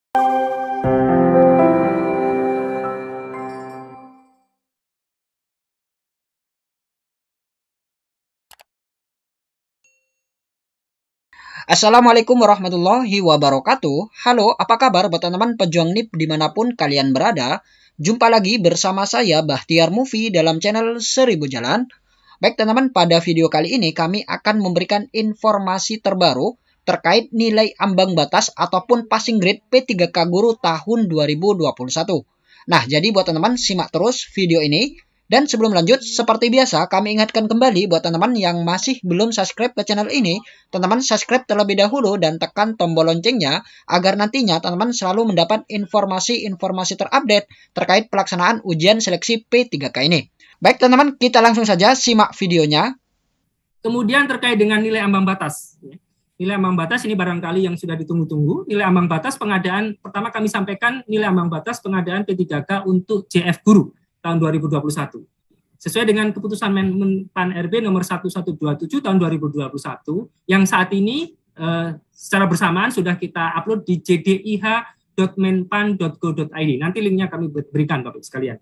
Assalamualaikum warahmatullahi wabarakatuh. Halo, apa kabar buat teman-teman pejuang NIP dimanapun kalian berada? Jumpa lagi bersama saya Bahtiar Movie dalam channel 1000 Jalan. Baik teman-teman, pada video kali ini kami akan memberikan informasi terbaru terkait nilai ambang batas ataupun passing grade P3K Guru tahun 2021. Nah, jadi buat teman-teman simak terus video ini. Dan sebelum lanjut, seperti biasa, kami ingatkan kembali buat teman-teman yang masih belum subscribe ke channel ini, teman-teman subscribe terlebih dahulu dan tekan tombol loncengnya, agar nantinya teman-teman selalu mendapat informasi-informasi terupdate terkait pelaksanaan ujian seleksi P3K ini. Baik teman-teman, kita langsung saja simak videonya. Kemudian terkait dengan nilai ambang batas. Nilai ambang batas ini barangkali yang sudah ditunggu-tunggu. Nilai ambang batas pengadaan, pertama kami sampaikan nilai ambang batas pengadaan P3K untuk JF Guru tahun 2021. Sesuai dengan keputusan Menpan RB nomor 1127 tahun 2021 yang saat ini secara bersamaan sudah kita upload di jdih.menpan.go.id. Nanti linknya kami berikan Bapak sekalian.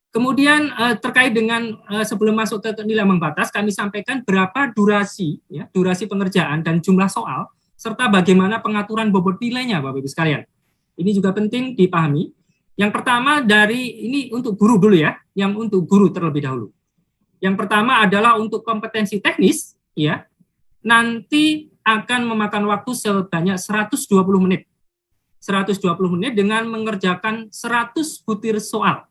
Kemudian terkait dengan sebelum masuk ke nilai ambang batas, kami sampaikan berapa durasi pengerjaan dan jumlah soal serta bagaimana pengaturan bobot nilainya Bapak Ibu sekalian. Ini juga penting dipahami. Yang pertama ini untuk guru dulu ya, yang untuk guru terlebih dahulu. Yang pertama adalah untuk kompetensi teknis, ya, nanti akan memakan waktu sebanyak 120 menit. 120 menit dengan mengerjakan 100 butir soal.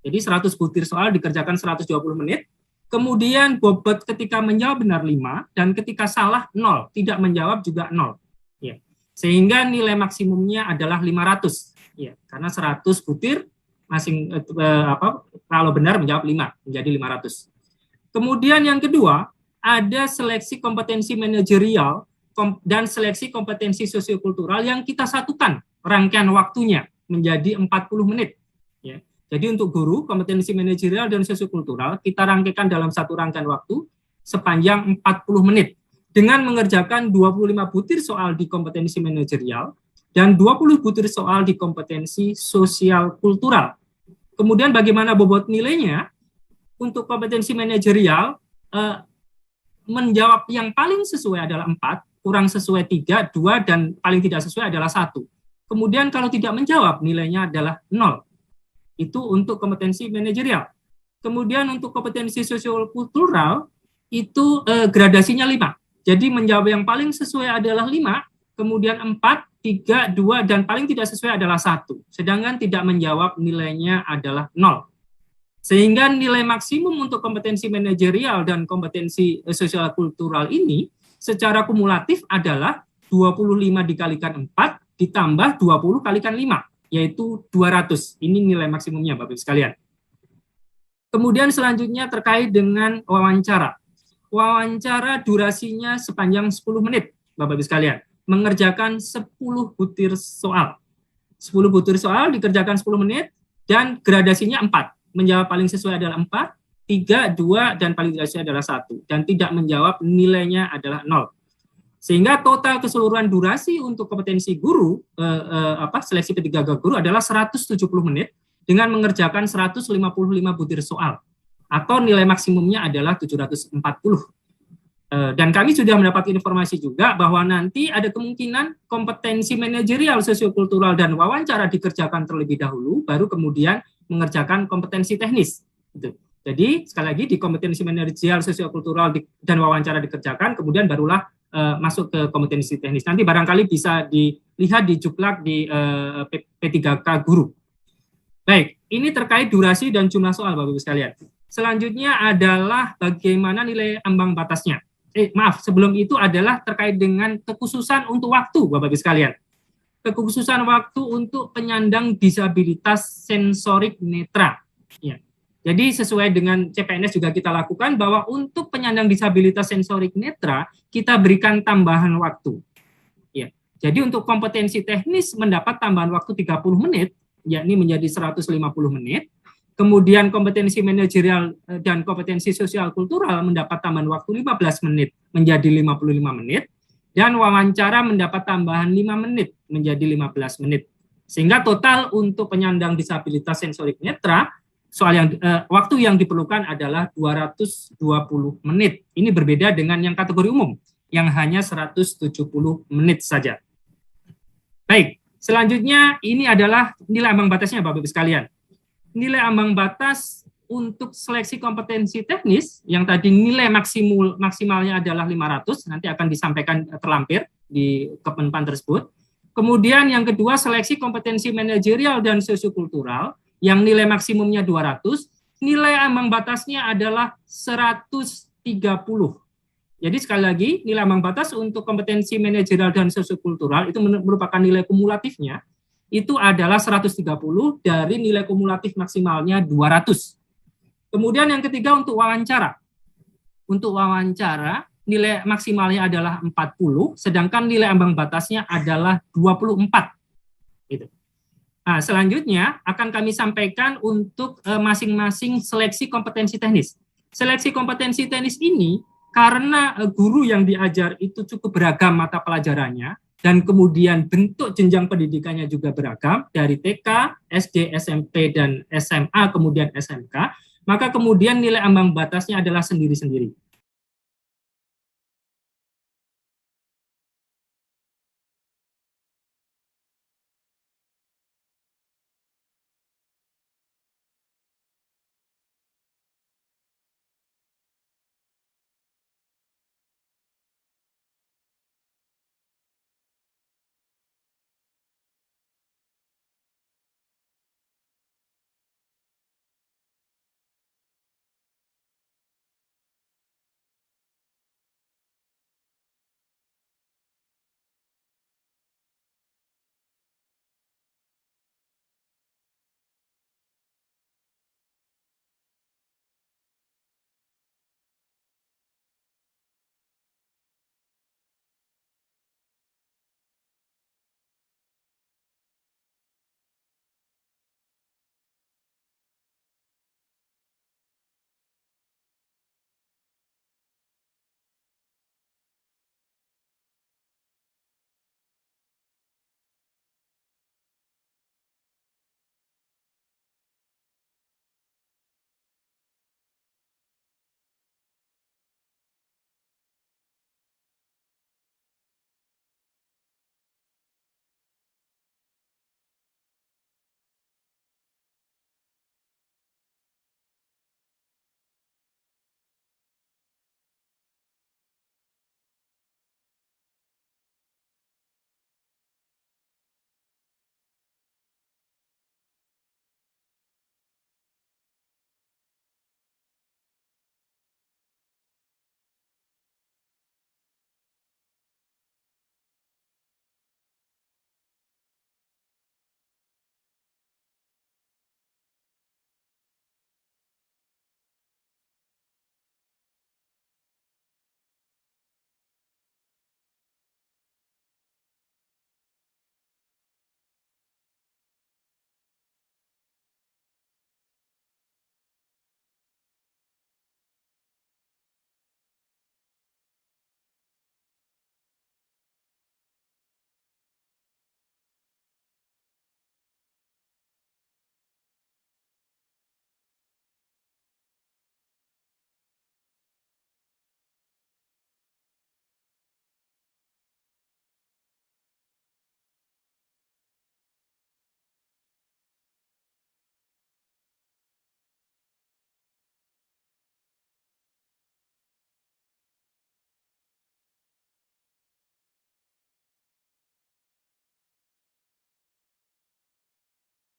Jadi 100 butir soal dikerjakan 120 menit, kemudian bobot ketika menjawab benar 5, dan ketika salah 0, tidak menjawab juga 0. Ya. Sehingga nilai maksimumnya adalah 500. Ya, karena 100 butir kalau benar menjawab 5 menjadi 500. Kemudian yang kedua ada seleksi kompetensi manajerial dan seleksi kompetensi sosiokultural yang kita satukan rangkaian waktunya menjadi 40 menit. Ya. Jadi untuk guru kompetensi manajerial dan sosiokultural kita rangkaikan dalam satu rangkaian waktu sepanjang 40 menit dengan mengerjakan 25 butir soal di kompetensi manajerial dan 20 butir soal di kompetensi sosial kultural. Kemudian bagaimana bobot nilainya? Untuk kompetensi manajerial, menjawab yang paling sesuai adalah 4, kurang sesuai 3, 2, dan paling tidak sesuai adalah 1. Kemudian kalau tidak menjawab, nilainya adalah 0. Itu untuk kompetensi manajerial. Kemudian untuk kompetensi sosial kultural, itu gradasinya 5. Jadi menjawab yang paling sesuai adalah 5, kemudian 4, 3, 2, dan paling tidak sesuai adalah 1. Sedangkan tidak menjawab nilainya adalah 0. Sehingga nilai maksimum untuk kompetensi manajerial dan kompetensi sosial kultural ini secara kumulatif adalah 25 dikalikan 4 ditambah 20 kalikan 5, yaitu 200. Ini nilai maksimumnya Bapak Ibu sekalian. Kemudian selanjutnya terkait dengan wawancara. Wawancara durasinya sepanjang 10 menit Bapak Ibu sekalian. Mengerjakan 10 butir soal. 10 butir soal dikerjakan 10 menit dan gradasinya 4. Menjawab paling sesuai adalah 4, 3, 2, dan paling tidak sesuai adalah 1. Dan tidak menjawab nilainya adalah 0. Sehingga total keseluruhan durasi untuk kompetensi guru, seleksi P3K Guru adalah 170 menit dengan mengerjakan 155 butir soal. Atau nilai maksimumnya adalah 740. Dan kami sudah mendapat informasi juga bahwa nanti ada kemungkinan kompetensi manajerial, sosiokultural, dan wawancara dikerjakan terlebih dahulu, baru kemudian mengerjakan kompetensi teknis. Gitu. Jadi sekali lagi di kompetensi manajerial, sosiokultural, dan wawancara dikerjakan, kemudian barulah masuk ke kompetensi teknis. Nanti barangkali bisa dilihat di juklak di P3K Guru. Baik, ini terkait durasi dan jumlah soal Bapak Ibu sekalian. Selanjutnya adalah bagaimana nilai ambang batasnya. Sebelum itu adalah terkait dengan kekhususan untuk waktu, Bapak Ibu sekalian. Kekhususan waktu untuk penyandang disabilitas sensorik netra. Ya. Jadi sesuai dengan CPNS juga kita lakukan bahwa untuk penyandang disabilitas sensorik netra, kita berikan tambahan waktu. Ya. Jadi untuk kompetensi teknis mendapat tambahan waktu 30 menit, yakni menjadi 150 menit. Kemudian kompetensi manajerial dan kompetensi sosial kultural mendapat tambahan waktu 15 menit menjadi 55 menit. dan wawancara mendapat tambahan 5 menit menjadi 15 menit. Sehingga total untuk penyandang disabilitas sensorik netra, waktu yang diperlukan adalah 220 menit. Ini berbeda dengan yang kategori umum, yang hanya 170 menit saja. Baik, selanjutnya ini adalah nilai ambang batasnya Bapak Ibu sekalian. Nilai ambang batas untuk seleksi kompetensi teknis yang tadi nilai maksimalnya adalah 500, nanti akan disampaikan terlampir di Kemenpan tersebut. Kemudian yang kedua, seleksi kompetensi manajerial dan sosiokultural yang nilai maksimumnya 200, nilai ambang batasnya adalah 130. Jadi sekali lagi, nilai ambang batas untuk kompetensi manajerial dan sosiokultural itu merupakan nilai kumulatifnya, itu adalah 130 dari nilai kumulatif maksimalnya 200. Kemudian yang ketiga untuk wawancara. Untuk wawancara, nilai maksimalnya adalah 40, sedangkan nilai ambang batasnya adalah 24. Gitu. Nah, selanjutnya akan kami sampaikan untuk masing-masing seleksi kompetensi teknis. Seleksi kompetensi teknis ini karena guru yang diajar itu cukup beragam mata pelajarannya, dan kemudian bentuk jenjang pendidikannya juga beragam, dari TK, SD, SMP, dan SMA, kemudian SMK, maka kemudian nilai ambang batasnya adalah sendiri-sendiri.